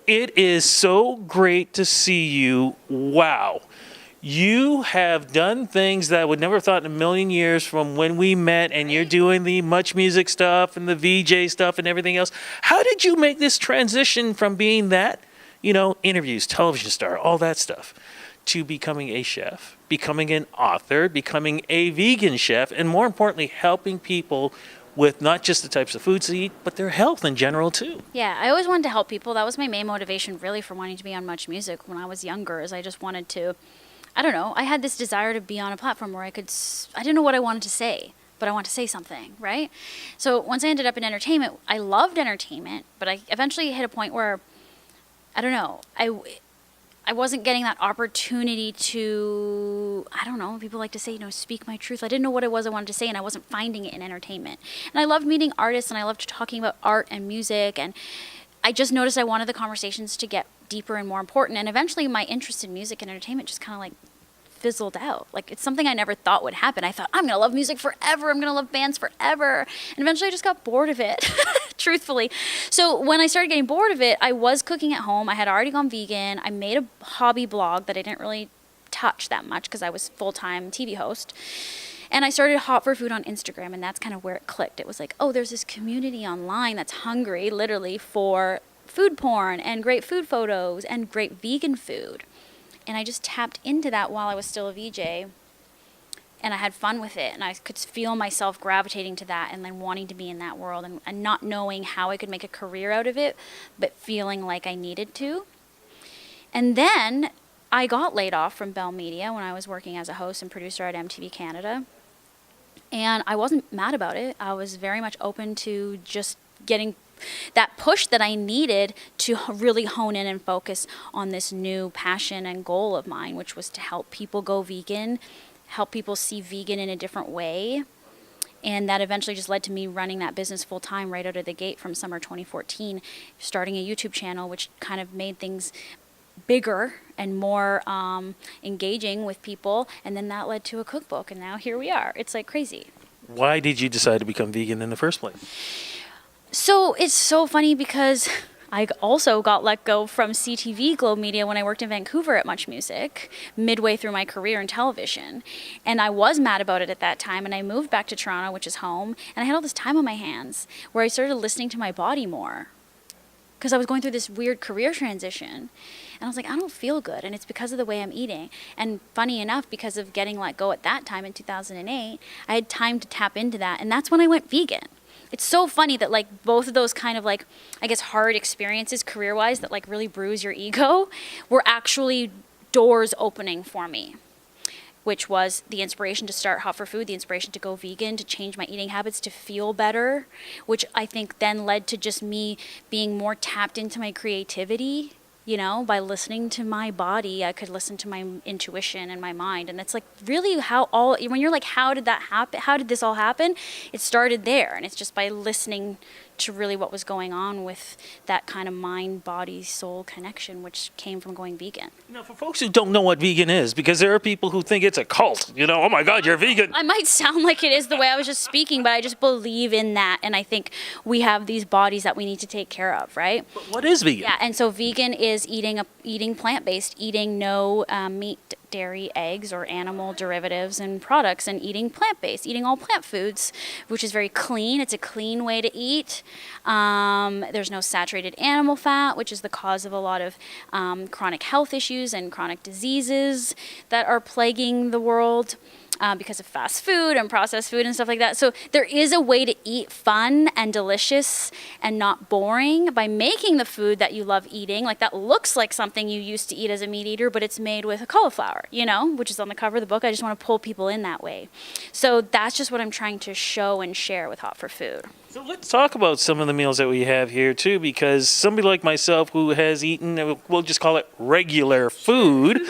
it is so great to see you. Wow. You have done things that I would never have thought in a million years from when we met, and you're doing the Much Music stuff and the VJ stuff and everything else. How did you make this transition from being that, interviews, television star, all that stuff, to becoming a chef, becoming an author, becoming a vegan chef, and more importantly, helping people with not just the types of foods they eat, but their health in general too? Yeah, I always wanted to help people. That was my main motivation really for wanting to be on Much Music when I was younger, is I just wanted to, I don't know, I had this desire to be on a platform where I didn't know what I wanted to say, but I wanted to say something, right? So once I ended up in entertainment, I loved entertainment, but I eventually hit a point where, I don't know, I wasn't getting that opportunity to, I don't know, people like to say, speak my truth. I didn't know what it was I wanted to say, and I wasn't finding it in entertainment. And I loved meeting artists, and I loved talking about art and music, and I just noticed I wanted the conversations to get deeper and more important. And eventually my interest in music and entertainment just kind of like fizzled out. Like, it's something I never thought would happen. I thought, I'm going to love music forever. I'm going to love bands forever. And eventually I just got bored of it, truthfully. So when I started getting bored of it, I was cooking at home. I had already gone vegan. I made a hobby blog that I didn't really touch that much because I was full-time TV host. And I started Hot for Food on Instagram, and that's kind of where it clicked. It was like, oh, there's this community online that's hungry, literally, for food porn and great food photos and great vegan food. And I just tapped into that while I was still a VJ, and I had fun with it, and I could feel myself gravitating to that and then wanting to be in that world, and not knowing how I could make a career out of it, but feeling like I needed to. And then I got laid off from Bell Media when I was working as a host and producer at MTV Canada, and I wasn't mad about it. I was very much open to just getting that push that I needed to really hone in and focus on this new passion and goal of mine, which was to help people go vegan, help people see vegan in a different way. And that eventually just led to me running that business full time right out of the gate from summer 2014, starting a YouTube channel, which kind of made things bigger and more engaging with people. And then that led to a cookbook, and now here we are. It's like crazy. Why did you decide to become vegan in the first place? So it's so funny because I also got let go from CTV Globe Media when I worked in Vancouver at Much Music midway through my career in television. And I was mad about it at that time, and I moved back to Toronto, which is home, and I had all this time on my hands where I started listening to my body more because I was going through this weird career transition. And I was like, I don't feel good, and it's because of the way I'm eating. And funny enough, because of getting let go at that time in 2008, I had time to tap into that, and that's when I went vegan. It's so funny that like both of those kind of like, I guess, hard experiences career-wise that like really bruise your ego were actually doors opening for me, which was the inspiration to start Hot for Food, the inspiration to go vegan, to change my eating habits, to feel better, which I think then led to just me being more tapped into my creativity. By listening to my body, I could listen to my intuition and my mind. And it's like really when you're like, how did that happen? How did this all happen? It started there. And it's just by listening to really what was going on with that kind of mind, body, soul connection, which came from going vegan. For folks who don't know what vegan is, because there are people who think it's a cult, oh my God, you're vegan. I might sound like it is the way I was just speaking, but I just believe in that. And I think we have these bodies that we need to take care of, right? But what is vegan? Yeah, and so vegan is eating plant-based, eating no meat, dairy, eggs, or animal derivatives and products, and eating plant-based, eating all plant foods, which is very clean. It's a clean way to eat. There's no saturated animal fat, which is the cause of a lot of chronic health issues and chronic diseases that are plaguing the world. Because of fast food and processed food and stuff like that. So there is a way to eat fun and delicious and not boring by making the food that you love eating. Like that looks like something you used to eat as a meat eater, but it's made with a cauliflower, which is on the cover of the book. I just want to pull people in that way. So that's just what I'm trying to show and share with Hot for Food. So let's talk about some of the meals that we have here too, because somebody like myself who has eaten, we'll just call it regular food,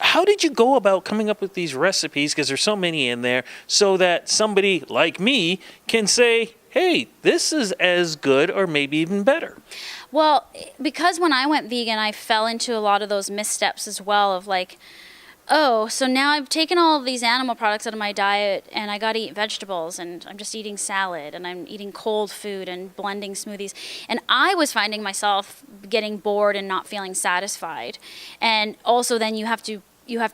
how did you go about coming up with these recipes, because there's so many in there, so that somebody like me can say, hey, this is as good or maybe even better? Well, because when I went vegan, I fell into a lot of those missteps as well of like, oh, so now I've taken all of these animal products out of my diet and I got to eat vegetables and I'm just eating salad and I'm eating cold food and blending smoothies. And I was finding myself getting bored and not feeling satisfied. And also then you have to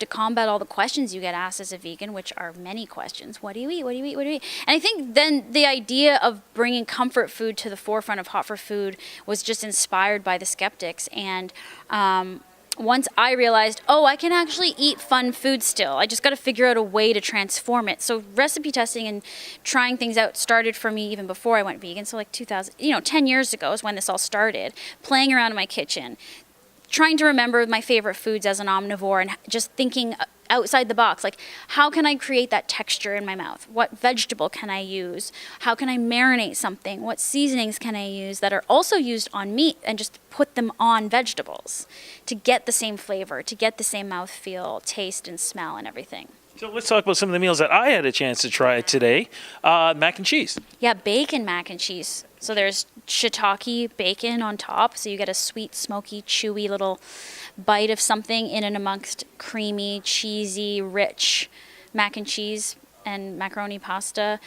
combat all the questions you get asked as a vegan, which are many questions. What do you eat? What do you eat? What do you eat? And I think then the idea of bringing comfort food to the forefront of Hot for Food was just inspired by the skeptics. And once I realized, oh, I can actually eat fun food still. I just got to figure out a way to transform it. So recipe testing and trying things out started for me even before I went vegan. So like 10 years ago is when this all started. Playing around in my kitchen, trying to remember my favorite foods as an omnivore and just thinking outside the box, like how can I create that texture in my mouth? What vegetable can I use? How can I marinate something? What seasonings can I use that are also used on meat and just put them on vegetables to get the same flavor, to get the same mouthfeel, taste and smell and everything. So let's talk about some of the meals that I had a chance to try today. Mac and cheese. Yeah, bacon mac and cheese. So there's shiitake bacon on top. So you get a sweet, smoky, chewy little bite of something in and amongst creamy, cheesy, rich mac and cheese and macaroni pasta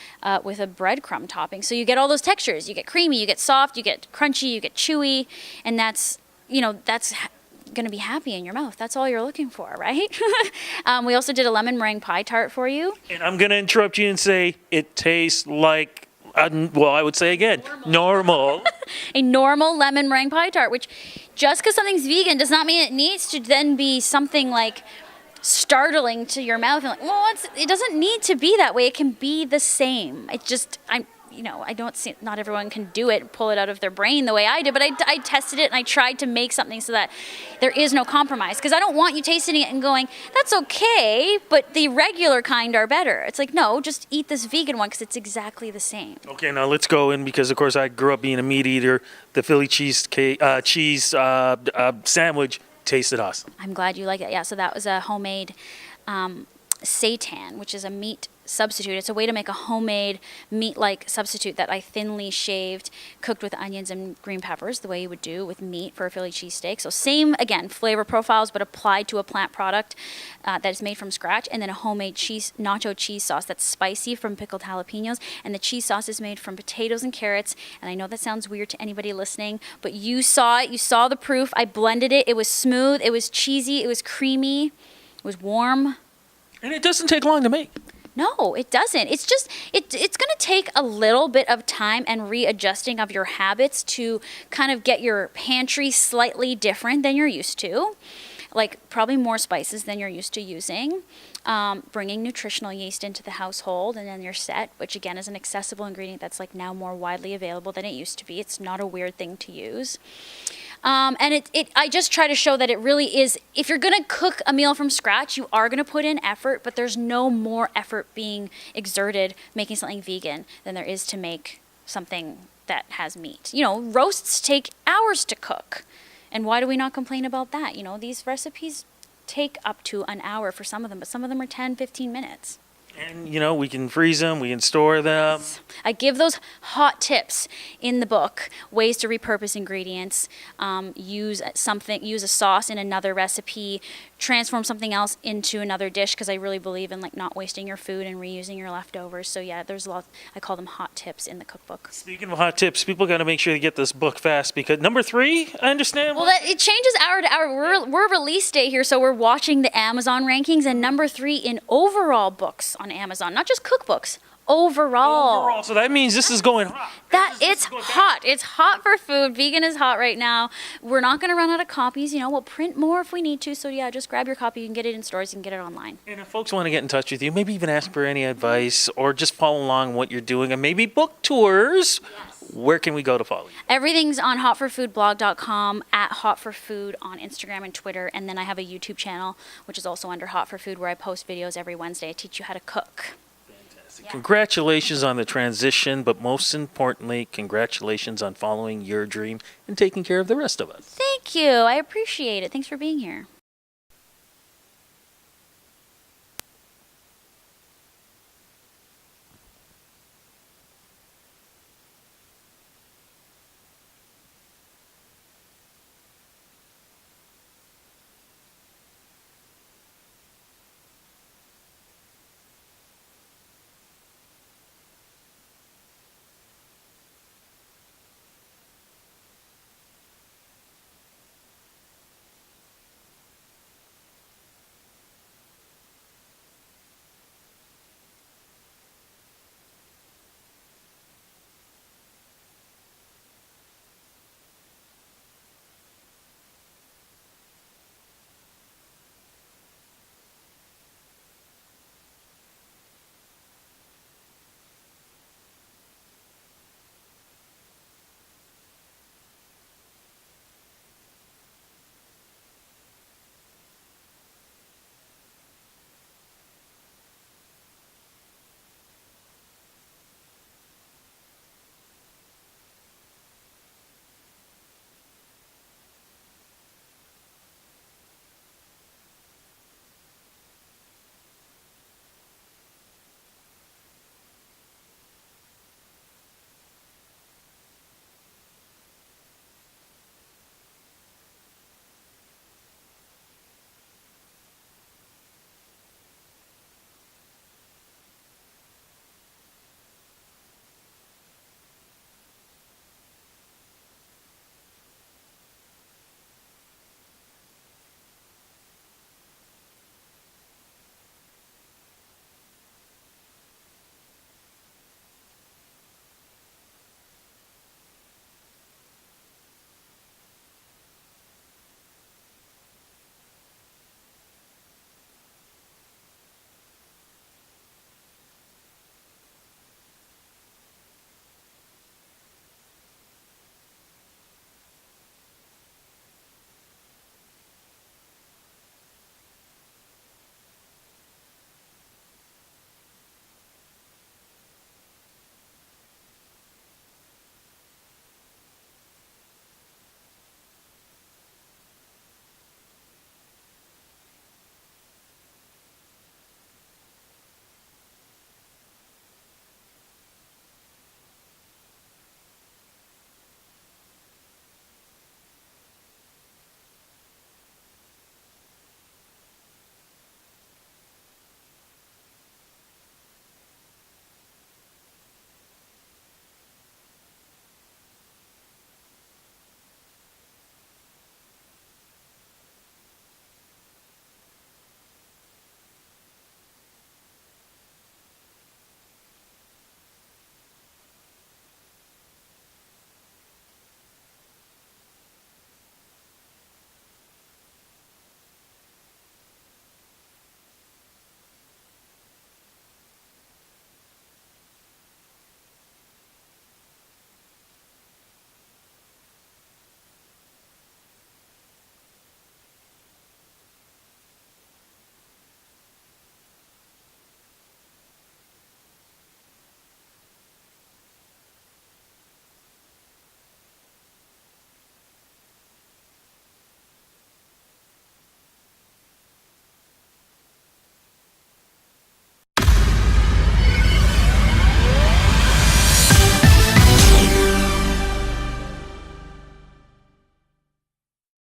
with a breadcrumb topping. So you get all those textures. You get creamy, you get soft, you get crunchy, you get chewy. And that's going to be happy in your mouth. That's all you're looking for, right? We also did a lemon meringue pie tart for you. And I'm going to interrupt you and say it tastes like, I would say again, normal. A normal lemon meringue pie tart, which just because something's vegan does not mean it needs to then be something like startling to your mouth. And like, well, it doesn't need to be that way. It can be the same. I don't see, not everyone can do it, pull it out of their brain the way I did, but I tested it and I tried to make something so that there is no compromise. Because I don't want you tasting it and going, that's okay, but the regular kind are better. It's like, no, just eat this vegan one because it's exactly the same. Okay, now let's go in because, of course, I grew up being a meat eater. The Philly cheese sandwich tasted awesome. I'm glad you like it. Yeah, so that was a homemade seitan, which is a meat substitute. It's a way to make a homemade meat-like substitute that I thinly shaved, cooked with onions and green peppers, the way you would do with meat for a Philly cheesesteak. So same, again, flavor profiles, but applied to a plant product that is made from scratch, and then a homemade nacho cheese sauce that's spicy from pickled jalapenos, and the cheese sauce is made from potatoes and carrots, and I know that sounds weird to anybody listening, but you saw it, you saw the proof. I blended it. It was smooth, it was cheesy, it was creamy, it was warm. And it doesn't take long to make. No, it doesn't. It's just, it's going to take a little bit of time and readjusting of your habits to kind of get your pantry slightly different than you're used to. Like probably more spices than you're used to using. Bringing nutritional yeast into the household, and then you're set, which again is an accessible ingredient that's like now more widely available than it used to be. It's not a weird thing to use. And I just try to show that it really is, if you're going to cook a meal from scratch, you are going to put in effort, but there's no more effort being exerted making something vegan than there is to make something that has meat. Roasts take hours to cook. And why do we not complain about that? These recipes take up to an hour for some of them, but some of them are 10, 15 minutes. And, we can freeze them, we can store them. I give those hot tips in the book, ways to repurpose ingredients, use a sauce in another recipe, transform something else into another dish, because I really believe in not wasting your food and reusing your leftovers. So yeah, there's a lot, I call them hot tips in the cookbook. Speaking of hot tips, people got to make sure they get this book fast, because number 3, I understand. Well, it changes hour to hour. We're release day here, so we're watching the Amazon rankings, and number 3 in overall books on Amazon, not just cookbooks. Overall. So that means this is going hot. It's hot. It's hot for food. Vegan is hot right now. We're not going to run out of copies. We'll print more if we need to. So yeah, just grab your copy. You can get it in stores. You can get it online. And if folks want to get in touch with you, maybe even ask for any advice or just follow along what you're doing, and maybe book tours. Yes. Where can we go to follow you? Everything's on hotforfoodblog.com, at hotforfood on Instagram and Twitter. And then I have a YouTube channel, which is also under Hot for Food, where I post videos every Wednesday. I teach you how to cook. Yeah. Congratulations on the transition, but most importantly, congratulations on following your dream and taking care of the rest of us. Thank you. I appreciate it. Thanks for being here.